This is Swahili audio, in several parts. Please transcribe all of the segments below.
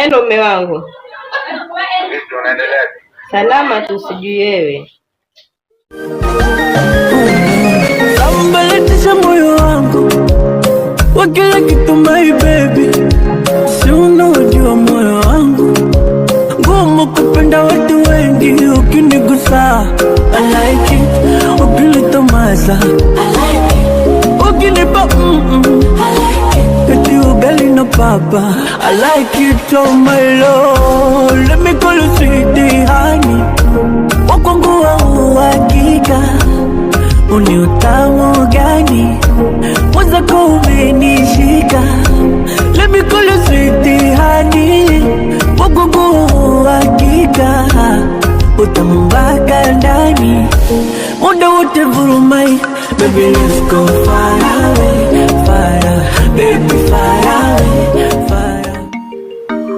Ndo mume wangu. Vipi, unaendelea? Salama tu, sijui wewe. Sambalatisha moyo wangu wa kila kitu, my baby. Si unajua moyo wangu ngumu kupenda watu wengi. Ukinigusa I like it, ukinitomasa I like it, ukinipa I like it, kati ugali na papa I like it, oh my lord. Let me call you sweetie honey, wakwangu wa uhakika. Uni utamu gani mwenzako umenishika. Let me call you sweetie honey, wakwangu uhakika. Utamu mpaka ndani muda wote vurumai. Baby let's go far away, far away, baby far away, far away.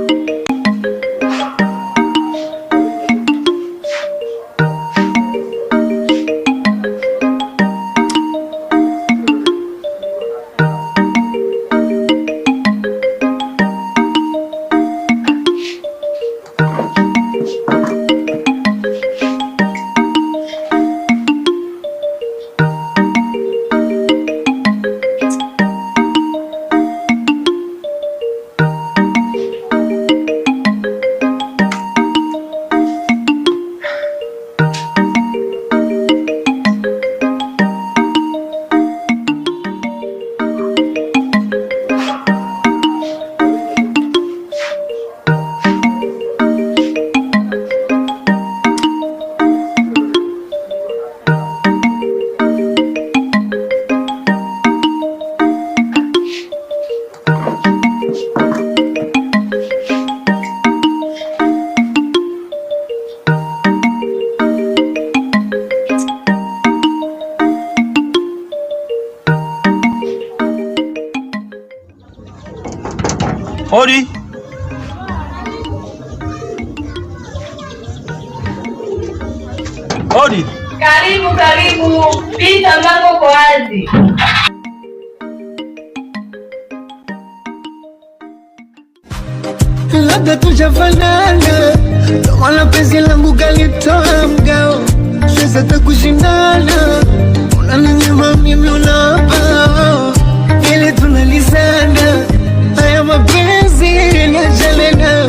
Hodi. Hodi. Karibu, karibu. Pita, mlango uko wazi. Labda tujafanana, wala penzi langu galitoa mgao. Sasa takushindana, unaninyima mimi unapa. Ile tunalizana, haya mapenzi yanajalena.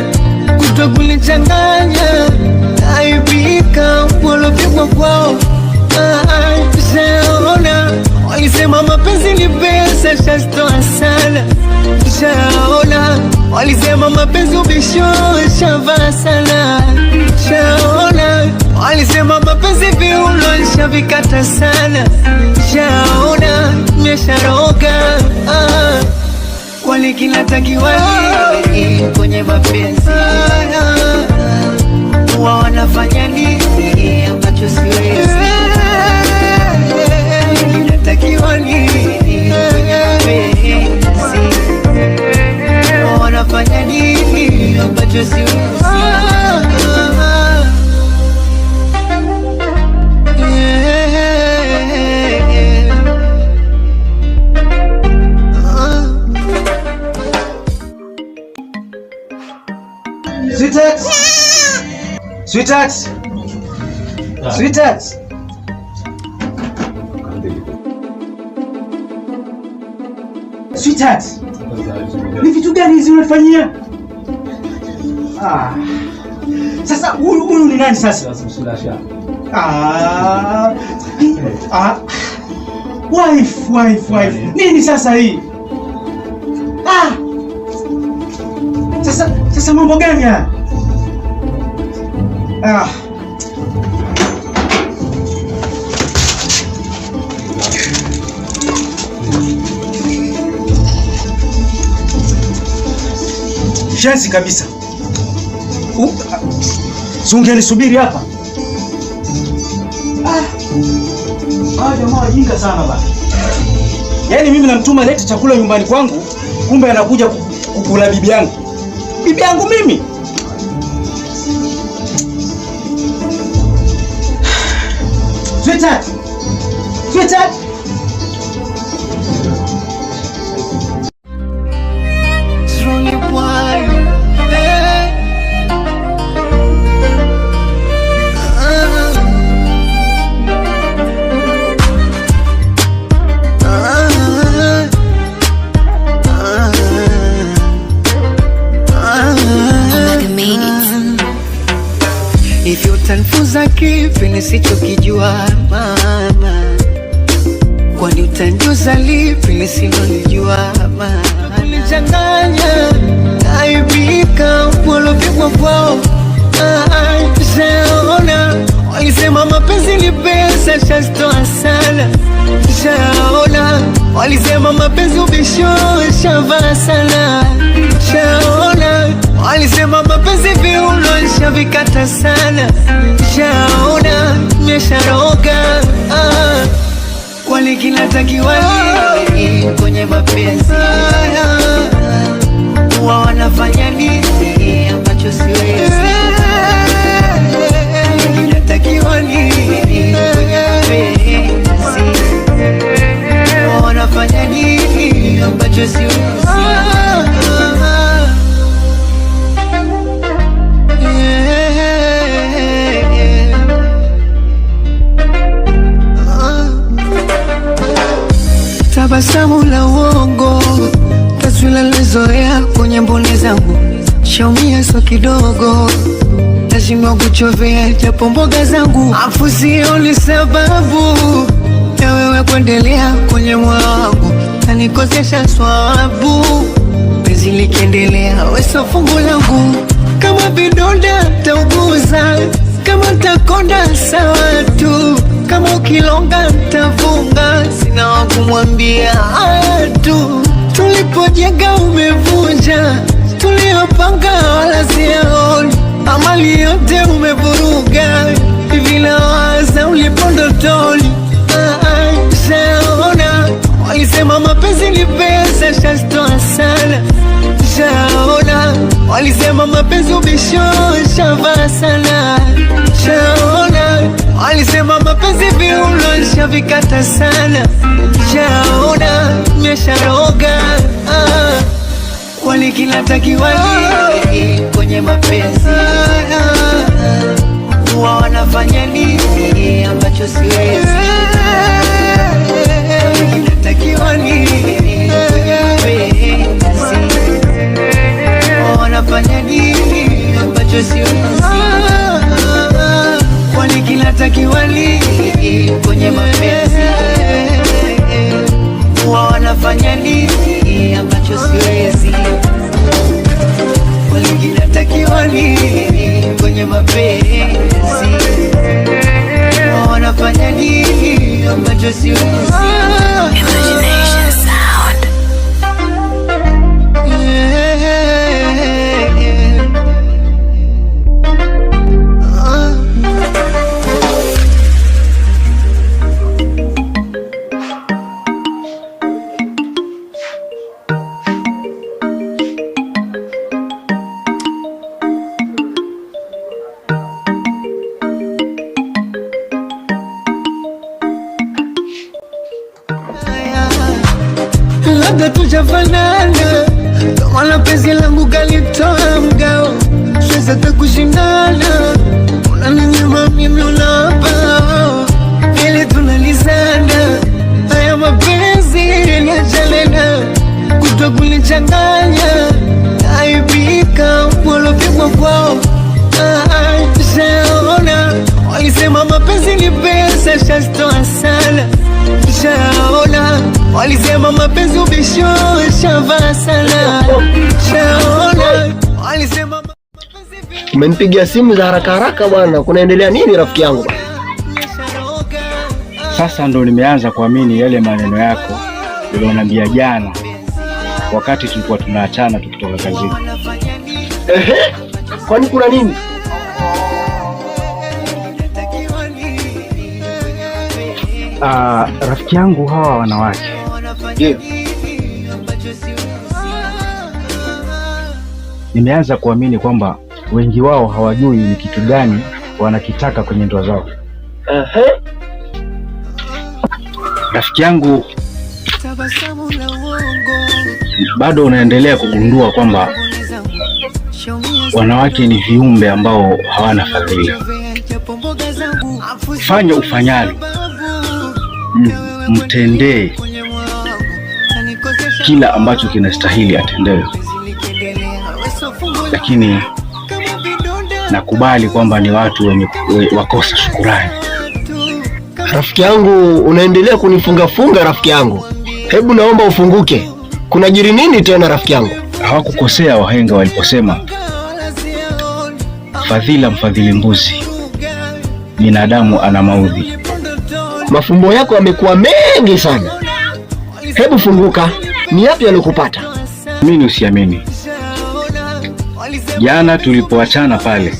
Kutokulichanganya, naibika walopigwa kwao. Shaona, walisema mapenzi ni pesa, shastoa sana. Shaona, walisema mapenzi ubisho, shavaa sana. Shaona, walisema mapenzi viuno, shavikata sana. Shaona, nimesharoga. Kwani kinatakiwa nini kwenye mapenzi? Huwa wanafanya nini ambacho siwezi? Kinatakiwa nini kwenye mapenzi? Huwa wanafanya nini ambacho siwezi? Sweetheart. Sweetheart. Sweetheart. Sweetheart. Ni vitu gani hizi unafanyia? Sasa huyu ni nani sasa? Wife. Nini sasa hii? Sasa mambo gani haya? Shenzi kabisa. Sungenisubiri hapa. Jamaa wajinga sana bana. Yaani mimi namtuma lete chakula nyumbani kwangu, kumbe anakuja kukula bibi yangu. Bibi yangu mimi. Sweetheart. Strong boy. nisichokijua mama, kwani utanijuza lipi nisilolijua mama. Unichanganya naibika walopigwa kwao, shaona walisema mapenzi ni pesa, shazitoa sana. Shaona walisema mapenzi ubisho, shavaa sana. Shaona walisema mapenzi viuno, shavikata sana. Shaona nimesharoga, kwani kinatakiwa nini kwenye mapenzi? Huwa wanafanya nini ambacho siwezi? Kinatakiwa nini kwenye mapenzi? Huwa wanafanya nini ambacho siwezi? Tabasamu la uongo, taswira nilizoea kwenye mboni zangu, shaumia so kidogo, lazima kuchovea japo mboga zangu. Afu sioni sababu ya wewe kuendelea kwenye moyo wangu, nanikosesha swabu. Penzi likiendelea weso fungu langu, kama vidonda tauguza, kama takonda sawa tu, kama ukilonga ntafunga, sina wakumwambia tu. Tulipojenga umevunja, tuliopanga wala siyaoni, amali yote umevuruga, hivi nawaza ulipondotoni. Shaona walisema mapenzi ni pesa, shazitoa sana. Shaona walisema mapenzi ubisho, shavaa sana. Shaona walisema mapenzi viuno, shavikata sana. Shaona nimesharoga, kwani kinatakiwa nini kwenye mapenzi? Huwa wanafanya nini ambacho siwezi? Kinatakiwa nini kwenye mapenzi? Huwa wanafanya nini ambacho siwezi? Kwani kinatakiwa nini kwenye mapenzi? Huwa wanafanya nini ambacho siwezi? Kwani kinatakiwa nini kwenye mapenzi? Huwa wanafanya nini ambacho siwezi? Imagination Sound. Labda tujafanana, kama penzi langu kalitoa mgao, siwezi kushindana. Unaninyima mimi unapa, ili tunalizana. Haya mapenzi yaliachalena, kutokulichanganya, naibika walopigwa kwao. Shaona walisema mapenzi ni pesa, shazitoa sana. Shaona walisema mapenzi ubisho, shavaa sana. Shaona walisema mapenzi. Umenipigia simu za haraka haraka bwana, kunaendelea nini rafiki yangu? Sasa ndo nimeanza kuamini yale maneno yako ulioniambia jana wakati tulikuwa tunaachana tukitoka kazini. Kwani kuna nini? Rafiki yangu hawa wanawake, nimeanza kuamini kwamba wengi wao hawajui ni kitu gani wanakitaka kwenye ndoa zao. Rafiki yangu, bado unaendelea kugundua kwamba wanawake ni viumbe ambao hawana fadhila. Fanya ufanyalo, mtendee kila ambacho kinastahili atendewe, lakini nakubali kwamba ni watu wenye wakosa shukurani. Rafiki yangu, unaendelea kunifunga rafiki yangu. Hebu naomba ufunguke. Kuna jiri nini tena rafiki yangu? Hawakukosea wahenga waliposema fadhila mfadhili mbuzi, binadamu ana maudhi. Mafumbo yako yamekuwa mengi sana. Hebu funguka. Ni yapi yalikupata? Mimi usiamini. Jana tulipoachana pale,